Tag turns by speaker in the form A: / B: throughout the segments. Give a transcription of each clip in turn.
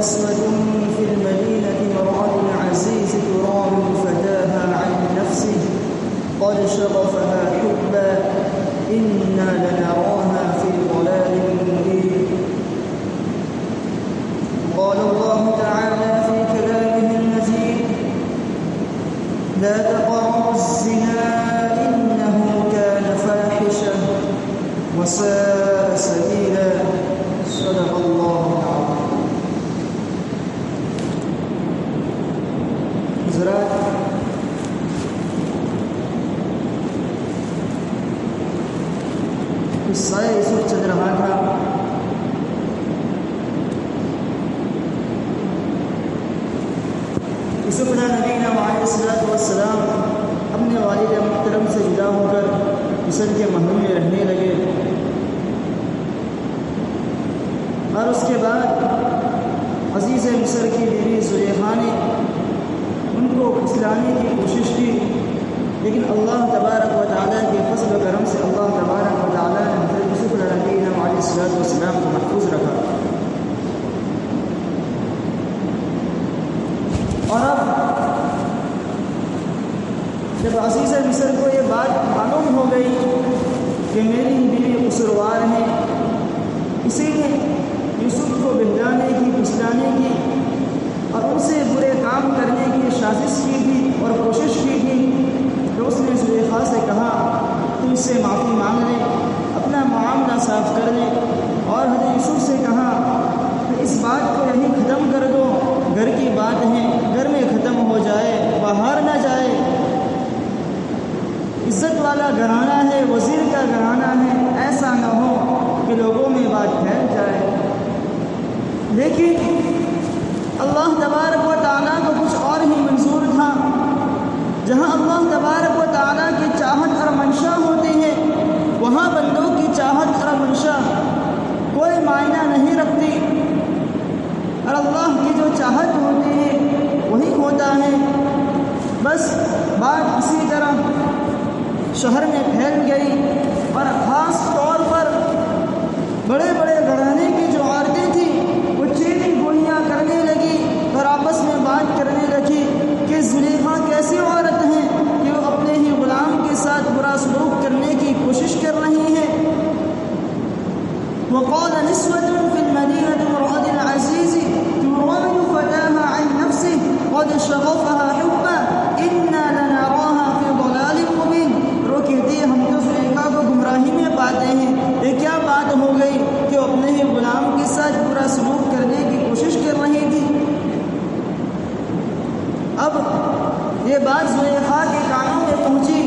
A: نسوة في المدينة امرأة العزيز تراود فتاها عن نفسه قد شغفها حبا إنا لنراها في ضلال مبين. قال الله تعالى في كلامه المجيد: لا تقربوا الزنا إنه كان فاحشة وساء سبيلا. صدق الله العظيم. حضرات، قصہ یوسف چل رہا تھا. یوسف علیہ نبینا علیہ السلام اپنے والد محترم سے جدا ہو کر مصر کے محل میں رہنے لگے، اور اس کے بعد عزیز مصر کی بیوی زلیخا نے ان کو پھسلانے کی کوشش کی، لیکن اللہ تبارک و تعالیٰ کے فضل و کرم سے اللہ تبارک و تعالیٰ نے حضرت یوسف علیہ نبینا علیہ السلام کو محفوظ رکھا. اور اب جب عزیز مصر کو یہ بات معلوم ہو گئی کہ میری بیوی قصوروار ہے، اسی نے یوسف کو بہلانے کی، پھسلانے کی اور ان سے برے کام کرنے کی سازش کی تھی اور کوشش کی تھی، تو اس نے زلیخا سے کہا تم سے معافی مانگ لیں، اپنا معاملہ صاف کر لیں، اور حضرت یوسف سے کہا کہ اس بات کو یہیں ختم کر دو، گھر کی بات ہے، گھر میں ختم ہو جائے، باہر نہ جائے. عزت والا گھرانہ ہے، وزیر کا گھرانہ ہے، ایسا نہ ہو کہ لوگوں میں بات پھیل جائے. لیکن اللہ تبارک و تعالیٰ کو کچھ اور ہی منظور تھا. جہاں اللہ تبارک و تعالیٰ کی چاہت اور منشا ہوتی ہے، وہاں بندوں کی چاہت اور منشا کوئی معنی نہیں رکھتی، اور اللہ کی جو چاہت ہوتی ہے وہی ہوتا ہے. بس بات اسی طرح شہر میں پھیل گئی، اور خاص طور پر بڑے بڑے گھرانے کی جو عورتیں تھیں وہ چیڑی گوئیاں کرنے لگی اور آپس میں بات کرنے لگی کہ زلیخا کیسی عورت ہیں کہ وہ اپنے ہی غلام کے ساتھ برا سلوک کرنے کی کوشش کر رہی ہیں. وقال نسوة في المدينة امرأة العزيز تراود فتاها عن نفسه قد شغفها حبا إنا لنراها في ضلال مبين. رو کہتی ہے ہم تو زلیخا کو گمراہی میں پاتے ہیں، یہ کیا بات ہو گئی کہ وہ اپنے ہی غلام کے ساتھ برا سلوک کرنے کی کوشش کر رہی تھی. اب یہ بات زلیخا کے کانوں میں پہنچی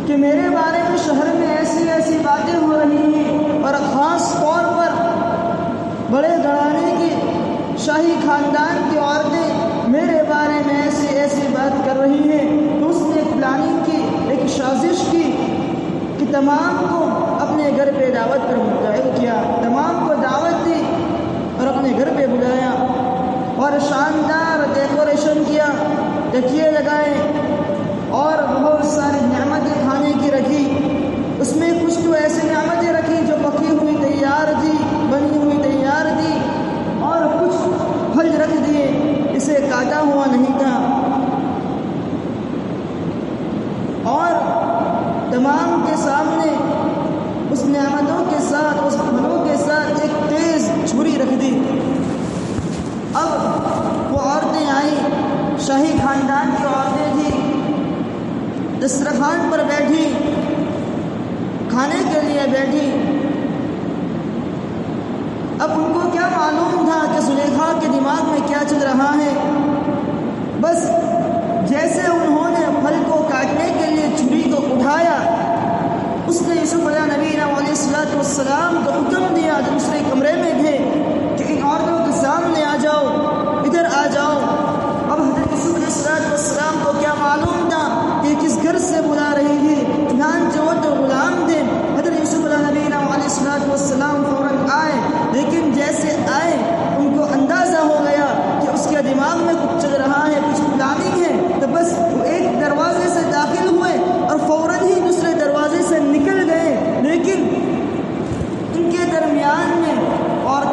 A: کہ میرے بارے میں شہر میں ایسی ایسی باتیں ہو رہی ہیں، اور خاص طور پر بڑے گھرانے کی شاہی خاندان کی عورتیں میرے بارے میں ایسی ایسی بات کر رہی ہیں. تو اس نے پلاننگ کی، ایک سازش کی کہ تمام کو اپنے گھر پہ دعوت پر متعین کیا، تمام کو دعوت دی اور اپنے گھر پہ بلایا، اور شاندار ڈیکوریشن کیا، تکیے لگائے اور بہت ساری نعمتیں کھانے کی رکھی. اس میں کچھ تو ایسی نعمتیں رکھی جو پکی ہوئی تیار تھی، بنی ہوئی تیار تھی، اور کچھ پھل رکھ دیے، اسے کاٹا ہوا نہیں تھا. اور تمام کے سامنے اس نعمتوں کے ساتھ، اس پھلوں کے ساتھ ایک تیز چھری رکھ دی. اب وہ عورتیں آئیں، شاہی خاندان کی عورتیں تھیں، دسترخوان پر بیٹھی، کھانے کے لیے بیٹھی. اب ان کو کیا معلوم تھا کہ زلیخا کے دماغ میں کیا چل رہا ہے. بس جیسے انہوں نے پھل کو کاٹنے کے لیے چھری کو اٹھایا، اس نے یوسف علیہ نبینا علیہ السلام کو حکم دیا جو دوسرے کمرے میں تھے کہ ان عورتوں کے سامنے آ جاؤ، ادھر آ جاؤ. اب حضرت یوسف علیہ السلام کو کیا معلوم تھا کہ کس گھر سے بلا رہی ہے، چنانچہ وہ تو غلام تھے. حضرت یوسف علیہ نبینا علیہ السلام فوراً آئے، لیکن جیسے آئے ان کو اندازہ ہو گیا کہ اس کے دماغ میں کچھ چل رہا ہے، کچھ پلاننگ ہے. تو بس وہ ایک دروازے سے داخل ہوئے اور فوراً ہی دوسرے دروازے سے نکل گئے، لیکن ان کے درمیان میں اور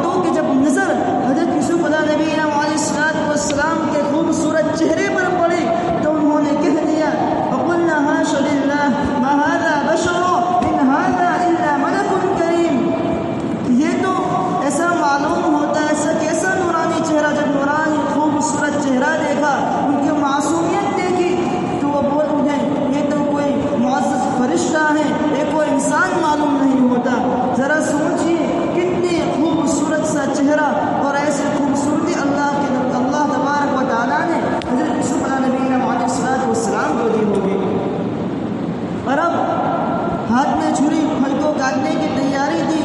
A: کاٹنے کی تیاری تھی۔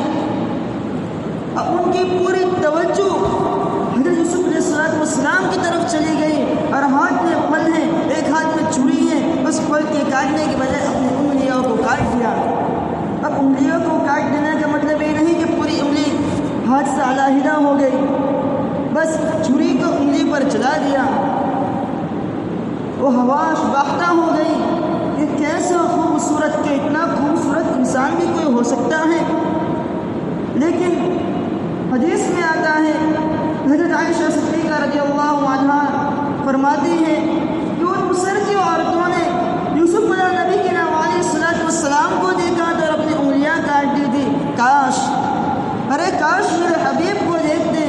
A: اب ان کی پوری توجہ حضرت یوسف علیہ السلام کی طرف چلی گئی، اور ہاتھ میں پھل ہے، ایک ہاتھ میں چھری ہے، اس پھل کے کاٹنے کے بجائے اپنی انگلیوں کو کاٹ دیا۔ اب انگلیوں کو کاٹ دینے کا مطلب یہ نہیں کہ پوری انگلی ہاتھ سے علیحدہ ہو گئی، بس چھری کو انگلی پر چلا دیا، وہ حواس باختہ ہو گئی کہ کیسا خوبصورت، کہ اتنا خوبصورت انسان بھی کوئی ہو سکتا ہے۔ لیکن حدیث میں آتا ہے، حضرت عائشہ صدیقہ رضی اللہ عنہا فرماتی ہے کہ ان مصر کی عورتوں نے یوسف علیہ نبی کے علیہ السلام کو دیکھا تو اپنی انگلیاں کاٹ دی تھی۔ کاش، ارے کاش میرے حبیب کو دیکھتے،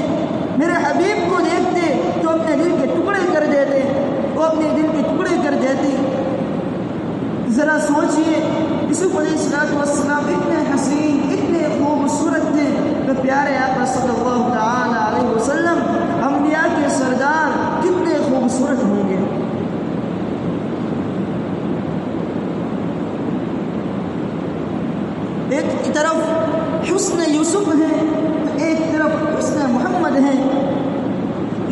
A: میرے حبیب کو دیکھتے تو اپنے دل کے ٹکڑے کر دیتے، وہ اپنے دل کے ٹکڑے کر دیتی۔ ذرا سوچئے، یوسف علیہ السلام اتنے حسین، اتنے خوبصورت تھے، تو پیارے آقا صلی اللہ تعالی علیہ وسلم انبیاء کے سردار کتنے خوبصورت ہوں گے۔ ایک طرف حسن یوسف ہے، ایک طرف حسن محمد ہے۔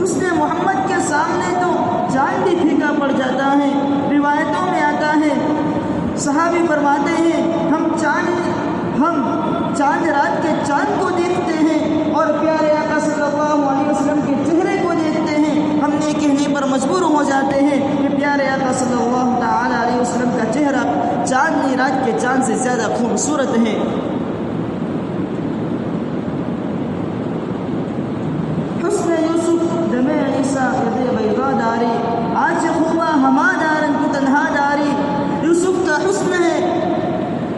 A: حسن محمد کے سامنے تو جان بھی پھیکا پڑ جاتا ہے۔ روایتوں میں آتا ہے، صحابی فرماتے ہیں، ہم چاند رات کے چاند کو دیکھتے ہیں اور پیارے آقا صلی اللہ علیہ وسلم کے چہرے کو دیکھتے ہیں، ہم یہ کہنے پر مجبور ہو جاتے ہیں کہ پیارے آقا صلی اللہ تعالی علیہ وسلم کا چہرہ چاندنی رات کے چاند سے زیادہ خوبصورت ہے۔ حسن یوسف دم عیسیٰ ید بیضا داری، آج خوبا ہما دارن کو تنہا داری۔ یوسف کا حسن ہے،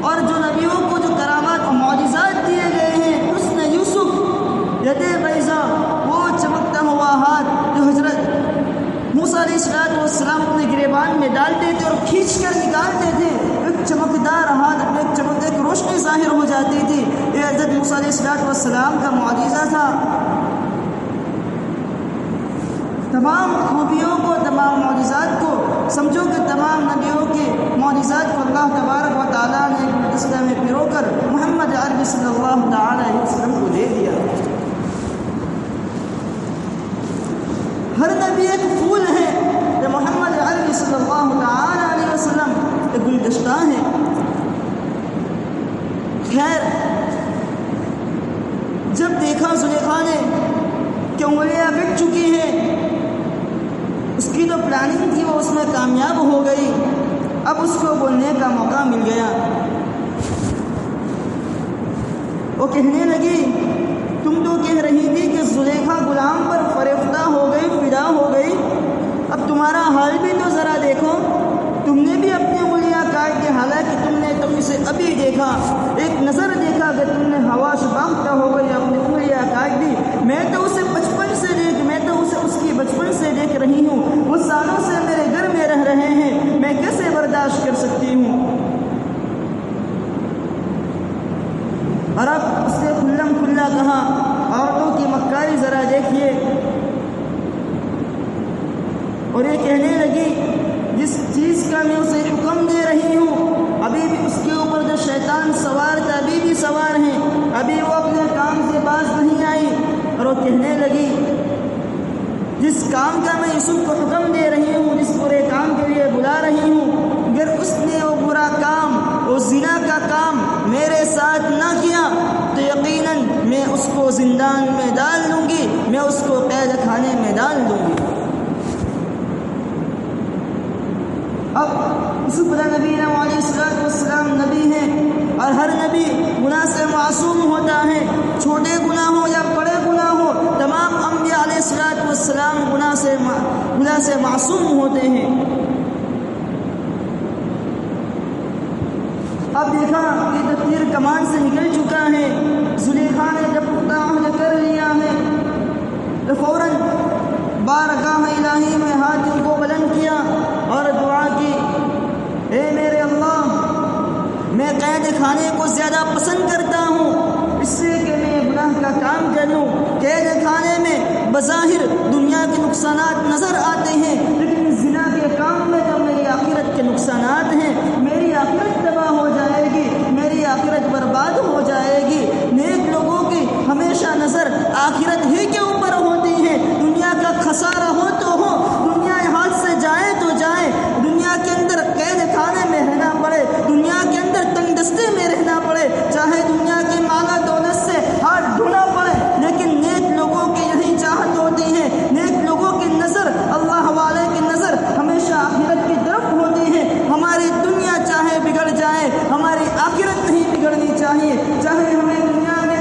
A: اور جو نبیوں کو جو کرامات و معجزات دیے گئے ہیں، حسن یوسف ید بیضا، وہ چمکتا ہوا ہاتھ جو حضرت موسیٰ علیہ السلام اپنے گریبان میں ڈالتے تھے اور کھینچ کر نکالتے تھے، ایک چمکدار ہاتھ، ایک روشنی ظاہر ہو جاتی تھی۔ یہ حضرت موسیٰ علیہ السلام کا معجزہ تھا۔ تمام خوبیوں کو، تمام معجزات کو سمجھو کہ تمام نبیوں کے معجزات کو اللہ تبارک و تعالیٰ نے ایک مجسمہ میں پرو کر محمد عربی صلی اللہ تعالی علیہ وسلم کو دے دیا۔ ہر نبی ایک پھول ہے، کہ محمد عربی صلی اللہ تعالی علیہ وسلم ایک گلدستہ ہے۔ خیر، جب دیکھا زلیخا نے کہ انگلیاں کٹ چکی ہیں، اس کی جو پلاننگ تھی وہ اس میں کامیاب ہو گئی، اب اس کو بولنے کا موقع مل گیا۔ وہ کہنے لگی، تم تو کہہ رہی تھی کہ زلیخا غلام پر فریفتہ ہو گئی، فدا ہو گئی، اب تمہارا حال بھی تو ذرا دیکھو، تم نے بھی اپنی انگلیاں کاٹ دی، حالانکہ تم نے تو اسے ابھی دیکھا، ایک نظر دیکھا کہ تم نے حواس باختہ ہو گئی، اپنی انگلیاں کاٹ دی۔ میں تو اسے بچپن سے اس کی بچپن سے دیکھ رہی ہوں، وہ سالوں سے میرے گھر میں رہ رہے ہیں، میں کیسے برداشت کر سکتی ہوں؟ اور اب اس نے کھلم کھلا کہا، عورتوں کی مکاری ذرا دیکھیے، اور یہ کہنے لگی، جس چیز کا میں اسے حکم دے رہی ہوں، ابھی بھی اس کے اوپر جو شیطان سوار تھا ابھی بھی سوار ہیں، ابھی وہ اپنے کام سے باز نہیں آئی۔ اور وہ کہنے لگی، جس کام کا میں یوسف کو حکم دے رہی ہوں، جس برے کام کے لیے بلا رہی ہوں، اگر اس نے وہ برا کام، وہ زنا کا کام میرے ساتھ نہ کیا تو یقیناً میں اس کو زندان میں ڈال دوں گی، میں اس کو قید خانے میں ڈال دوں گی۔ اب یوسف علیہ نبی علیہ السلام نبی ہیں، اور ہر نبی گناہ سے معصوم ہوتا ہے، چھوٹے گناہ ہو یا بڑے گناہ ہو، تمام انبیاء علیہ السلام گناہ سے معصوم ہوتے ہیں۔ اب دیکھا کہ تو تیر کمان سے نکل چکا ہے، زلیخا نے جب عہد کر لیا ہے تو فوراً بارگاہ الہی میں ہاتھوں کو بلند کیا اور دعا کی، اے میرے اللہ، میں قید خانے کو زیادہ پسند کرتا ہوں اس سے کہ میں گناہ کا کام کر لوں۔ قید خانے میں بظاہر دنیا کے نقصانات نظر آتے ہیں، لیکن زنا کے کام میں جو میری آخرت کے نقصانات ہیں، میری آخرت تباہ ہو جائے گی، میری آخرت برباد ہو جائے گی۔ نیک لوگوں کی ہمیشہ نظر آخرت ہی کے اوپر ہوتی ہے۔ دنیا کا خسارہ ہو تو ہو، دنیا ہاتھ سے جائے تو جائے، دنیا کے اندر قید خانے میں رہنا پڑے، دنیا کے اندر تنگ دستے میں رہنا پڑے، چاہے دنیا کی مالا دولت سے ہاتھ دھونا پڑے، لیکن نیک لوگوں کی یہی چاہت ہوتی ہے۔ نیک لوگوں کی نظر، اللہ والے کی نظر ہمیشہ آخرت کی طرف ہوتی ہے۔ ہماری دنیا چاہے بگڑ جائے، ہماری آخرت نہیں بگڑنی چاہیے۔ چاہے ہمیں دنیا میں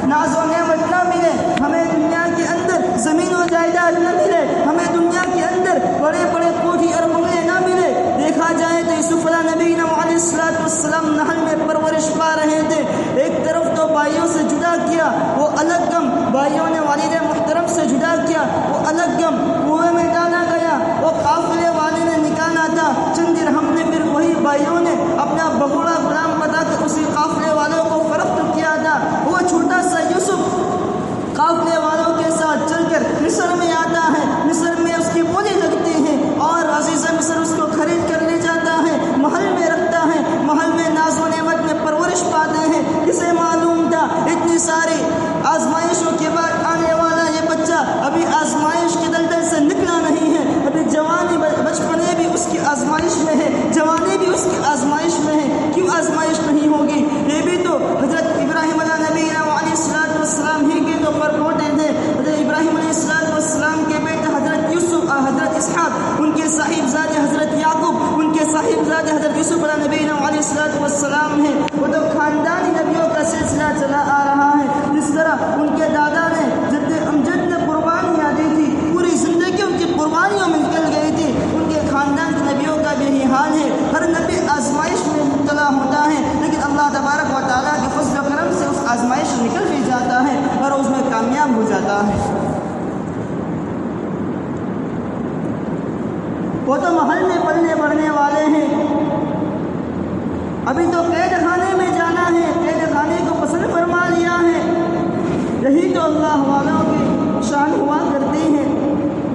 A: ناز و نعمت نہ ملے، ہمیں دنیا کے اندر زمین و جائیداد نہ ملے، ہمیں دنیا کے اندر بڑے بڑے کوٹھی اور بنگلے نہ ملے، دیکھا جائے تو یوسف علیہ نبی علیہ السلام نہل میں پرورش پا رہے تھے۔ ایک طرف تو بھائیوں سے جدا کیا، وہ الگ گم، بھائیوں نے والد محترم سے جدا کیا، وہ الگ گم، کنویں میں ڈالا گیا، وہ قافلے والے نے نکالا تھا، چند درہم نے پھر وہی بھائیوں نے اپنا بگوڑا غلام بتا کے اسی قافلے والوں کو فروخت کیا تھا۔ وہ چھوٹا سا یوسف قافلے والوں کے ساتھ چل کر مصر میں آتا ہے، مصر میں اس کی بولی لگتی ہے اور عزیز مصر اس کو خرید کر لے جاتا ہے، محل میں رکھتا ہے، محل میں ناز و نعمت میں پرورش پاتے ہیں۔ کسے معلوم تھا اتنی ساری آزمائشوں کے بعد آنے والا یہ بچہ ابھی آزمائش کے دلدل سے نکلا نہیں ہے، ابھی جوانی بچپنے بھی اس کی آزمائش میں ہے، جوانی بھی اس کی آزمائش میں ہے۔ کیوں آزمائش نہیں ہوگی؟ یہ بھی تو حضرت ابراہیم علیہ نبی علیہ السلام ہی کے تو پرپوتے تھے۔ حضرت ابراہیم علیہ السلام کے بیٹے حضرت یوسف، حضرت اسحاق، ان کے صاحبزادے حضرت یعقوب، ان کے صاحبزادے حضرت یوسف علیہ نبی علیہ السلام ہیں۔ وہ تو خاندانی نبیوں کا سلسلہ چلا آ رہا ہے۔ جس طرح ان کے دادا نے جد امجد نے قربانیاں دی تھی، پوری زندگی ان کی قربانیوں میں نکل گئی تھی، ان کے خاندان کے نبیوں کا بھی یہی حال ہے۔ ہر نبی آزمائش میں مبتلا ہوتا ہے، لیکن اللہ تبارک و تعالیٰ کے فضل و کرم سے اس آزمائش سے نکل بھی جاتا ہے اور اس میں کامیاب ہو جاتا ہے۔ وہ تو محل میں پلنے بڑھنے والے ہیں، ابھی تو قید خانے میں جانا ہے، قید خانے کو پسند فرما لیا ہے۔ یہی تو اللہ والوں کی شان ہوا کرتی ہے۔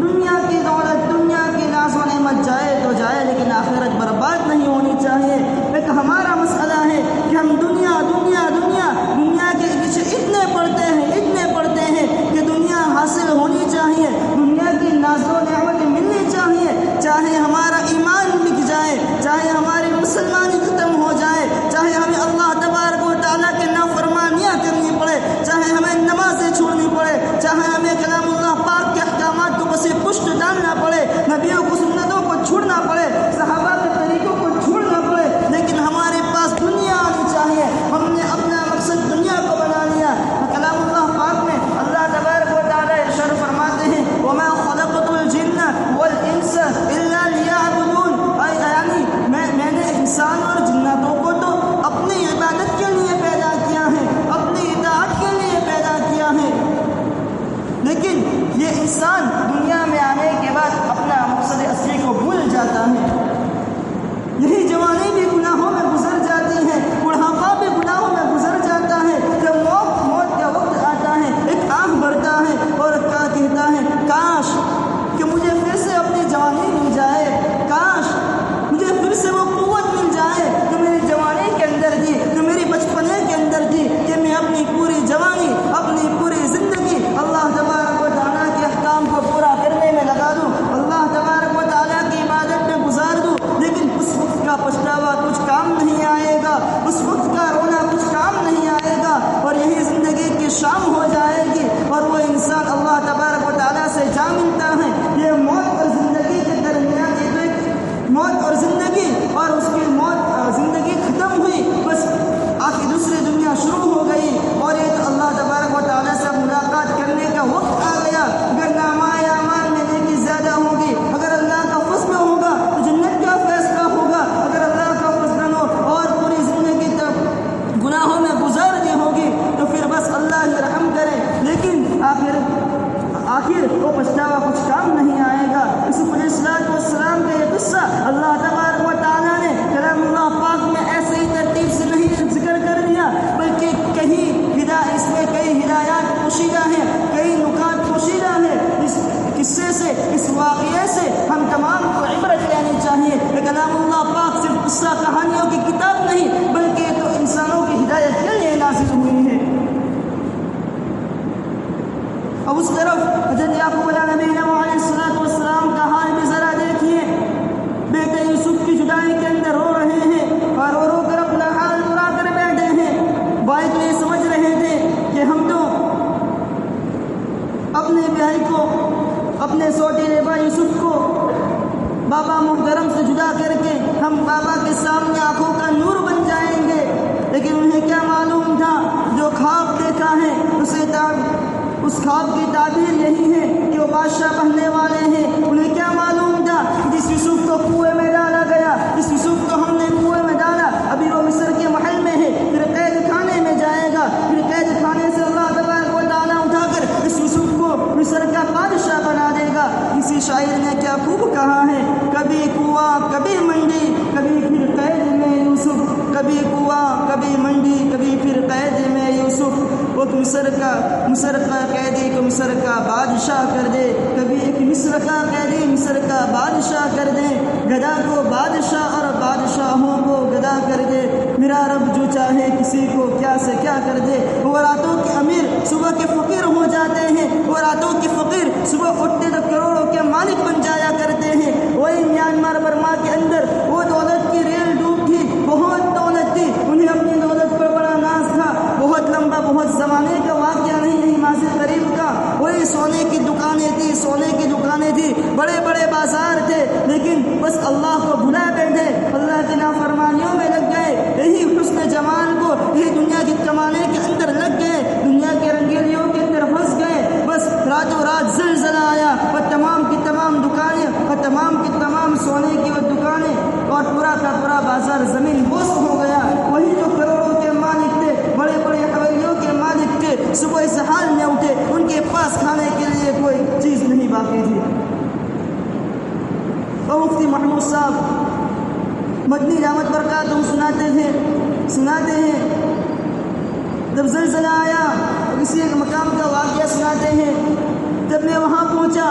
A: دنیا کی دولت، دنیا کی ناز و نعمت جائے تو جائے، لیکن آخرت برباد نہیں ہونی چاہیے۔ ایک ہمارا مسئلہ ہے کہ ہم دنیا دنیا دنیا دنیا کے پیچھے اتنے پڑتے ہیں کہ دنیا حاصل ہونی چاہیے، دنیا کی ناز و نعمت ملنی چاہیے، چاہے ہمارا ایمان بک جائے، چاہے ہماری مسلمانی ختم ہو جائے، چاہے ہمیں اللہ تبارک و تعالیٰ کے نافرمانیاں کرنی پڑے، چاہے ہمیں نمازیں چھوڑنی پڑے، چاہے ہمیں کلام اللہ پاک کے احکامات کو بس پشت ڈالنا پڑے، نبیوں کو سنتوں کو چھوڑنا پڑے، صحابہ کے طریقوں کو چھوڑنا پڑے، لیکن ہمارے پاس دنیا آنی چاہیے۔ ہم نے اپنا مقصد دنیا کو بنا لیا۔ کلام اللہ پاک میں اللہ تبارک و تعالیٰ ارشاد فرماتے ہیں وَمَا خَلَقْتُ الْجِنَّ وَالْإِنسَ إِلَّا لِيَعْبُدُونَ، یعنی میں نے انسان اور جناتوں کو تو اپنی عبادت کے لیے پیدا کیا ہے، اپنی اطاعت کے لیے پیدا کیا ہے، لیکن یہ انسان دنیا میں آنے کے بعد اپنا مقصد اصلی کو بھول جاتا ہے۔ یہی جوانی بھی گناہوں میں گزر جاتی ہے، بڑھاپا بھی گناہوں میں گزر جاتا ہے۔ جب موت کا وقت آتا ہے، ایک آنکھ بھرتا ہے اور کیا کہتا ہے، کاش کہ مجھے پھر سے اپنی جوانی مل جائے، کاش مجھے پھر سے وہ قوت مل جائے جو میری جوانی کے اندر تھی، جو میری بچپنے کے اندر تھی، کہ میں اپنی پوری جوانی، اپنی پوری زندگی اللہ تبارک و تعالیٰ کے احکام کو پورا کرنے میں لگا دوں، اللہ تبارک و تعالیٰ کی عبادت میں گزار دوں۔ لیکن اس وقت کا پچھتاوا کچھ کام نہیں آئے گا، اس وقت کا رونا کچھ کام نہیں آئے گا، اور یہی زندگی کی شام ہو جائے گی اور وہ انسان اللہ تبارک و تعالیٰ سے جا ملتا ہے۔ یہ موت اور زندگی کے درمیان موت اور زندگی، اور اس کی موت زندگی ختم ہوئی، بس آخر دوسری دنیا شروع ہو گئی، اور یہ تو اللہ تبارک و تعالیٰ سے ملاقات کرنے کا وقت آ گیا۔ اگر نامۂ اعمال میں نیکی زیادہ ہوگی، اگر اللہ کا فضل ہوگا تو جنت کا فیصلہ ہوگا، اگر اللہ کا فضل نہ ہو اور پوری زندگی تک گناہوں میں گزار دی ہوگی تو پھر بس اللہ ہی رحم کرے، لیکن آخر وہ پچھتاوا کچھ کام نہیں آئے گا۔ یوسف علیہ السلام کا یہ قصہ اللہ تبارک و تعالیٰ نے کلام اللہ پاک میں ایسے ہی ترتیب سے نہیں ذکر کر دیا، بلکہ اس میں کئی ہدایات پوشیدہ ہیں، کئی نکات پوشیدہ ہیں۔ اس قصے سے، اس واقعے سے ہم تمام کو عبرت لینی چاہیے کہ کلام اللہ پاک صرف قصہ کہانیوں کی کتاب نہیں، بلکہ تو انسانوں کی بھائی کو، اپنے سوٹیلے بھائی یوسف کو بابا محترم سے جدا کر کے ہم بابا کے سامنے آنکھوں کا نور بن جائیں گے، لیکن انہیں کیا معلوم تھا جو خواب دیکھا ہے اس خواب کی تعبیر یہی ہے کہ وہ بادشاہ بننے والے ہیں۔ انہیں کیا معلوم تھا جس یوسف کو کنویں میں ڈالا گیا، جس یوسف کو ہم نے کنویں میں ڈالا، ابھی وہ مصر کے محل میں ہے، پھر قید خانے میں جائے گا، پھر قید خانے سے اللہ تبارک و تعالیٰ اٹھا کر اس یوسف کو مصر کا بادشاہ بنا دے گا۔ کسی شاعر نے کیا خوب کہا ہے، کبھی کنواں کبھی منڈی کبھی پھر قید میں یوسف، کبھی کنواں کبھی منڈی کبھی پھر قید میں یوسف۔ وہ مصر کا قیدی کو مصر کا بادشاہ کر دے، کبھی ایک مصر کا قیدی مصر کا بادشاہ کر دے، گدا کو بادشاہ اور بادشاہوں کو گدا کر دے۔ میرا رب جو چاہے کسی کو کیا سے کیا کر دے۔ وہ راتوں کے امیر صبح کے فقیر ہو جاتے ہیں، وہ راتوں کے فقیر صبح اٹھتے تو کروڑوں کے مالک بن جایا کرتے ہیں۔ وہی میانمار برما کے اندر وہ دولت کی ریل ڈوب تھی، بہت دولت تھی، انہیں اپنی دولت پر بڑا ناز تھا، بہت لمبا بہت زمانے کا واقعہ نہیں ماضی قریب کا۔ وہی سونے کی دکانیں تھی، بڑے بڑے بازار تھے، لیکن بس اللہ کو بھلا بیٹھے، اللہ کی نافرمانیوں میں لگ گئے، یہی حسن جمال کو یہی دنیا کی کمانے کے اندر لگ گئے، دنیا کے رنگیلیوں کے اندر پھنس گئے۔ بس راتوں رات زلزلہ آیا اور تمام کی تمام دکانیں اور تمام کی تمام سونے کی وہ دکانیں اور پورا کا پورا بازار زمین بوس ہو گیا۔ وہی جو کروڑوں کے مالک تھے، بڑے بڑے حویلیوں کے مالک تھے، صبح اس حال میں اٹھے، ان کے پاس کھانے کے لیے کوئی چیز نہیں باقی تھی۔ اور مفتی محمود صاحب مدنی رحمت برکاتہ سناتے ہیں جب زلزلہ آیا کسی ایک مقام کا واقعہ سناتے ہیں، جب میں وہاں پہنچا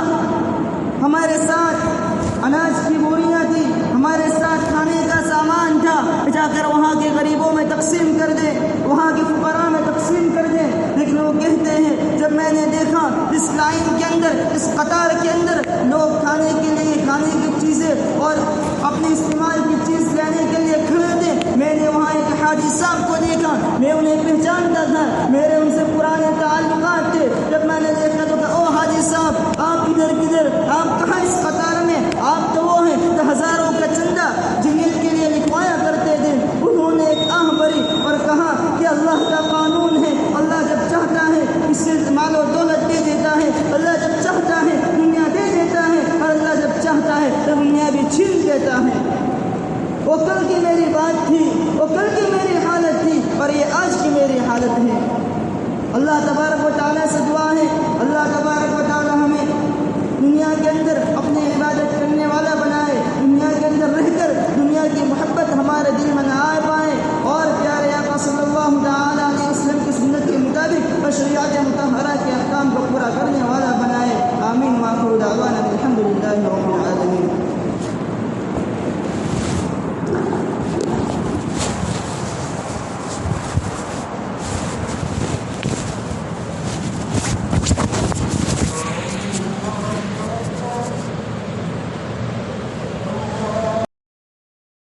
A: ہمارے ساتھ اناج کی بوریاں تھی، ہمارے ساتھ کھانے کا سامان تھا، جا کر وہاں کے غریبوں میں تقسیم کر دیں، وہاں کے فقراء میں تقسیم کر دیں۔ لیکن وہ کہتے ہیں جب میں نے دیکھا اس لائن کے اندر، اس قطار کے اندر لوگ کھانے کے لیے کھانے کی چیزیں اور اپنے استعمال کی چیز لینے کے لیے کھڑے تھے، میں نے وہاں ایک حاجی صاحب کو دیکھا، میں انہیں پہچانتا تھا، میرے ان سے پرانے تعلقات تھے۔ جب میں نے دیکھا تو کہا، او حاجی صاحب آپ کدھر آپ کہاں اس قطار میں؟ آپ تو وہ ہیں جو ہزاروں کا چندہ جمعیت کے لیے لکھوایا کرتے تھے۔ انہوں نے ایک آہ بھری اور کہا کہ اللہ کا قانون ہے، اللہ جب چاہتا ہے اس سے مال و دولت دے دیتا ہے، اللہ جب چاہتا ہے دنیا دے دیتا ہے، اور اللہ جب چاہتا ہے تو دنیا بھی چھین دیتا ہے۔ وہ کل کی میری بات تھی، وہ کل کی میری حالت تھی، اور یہ آج کی میری حالت ہے۔ اللہ تبارک و تعالیٰ سے دعا ہے، اللہ تبارک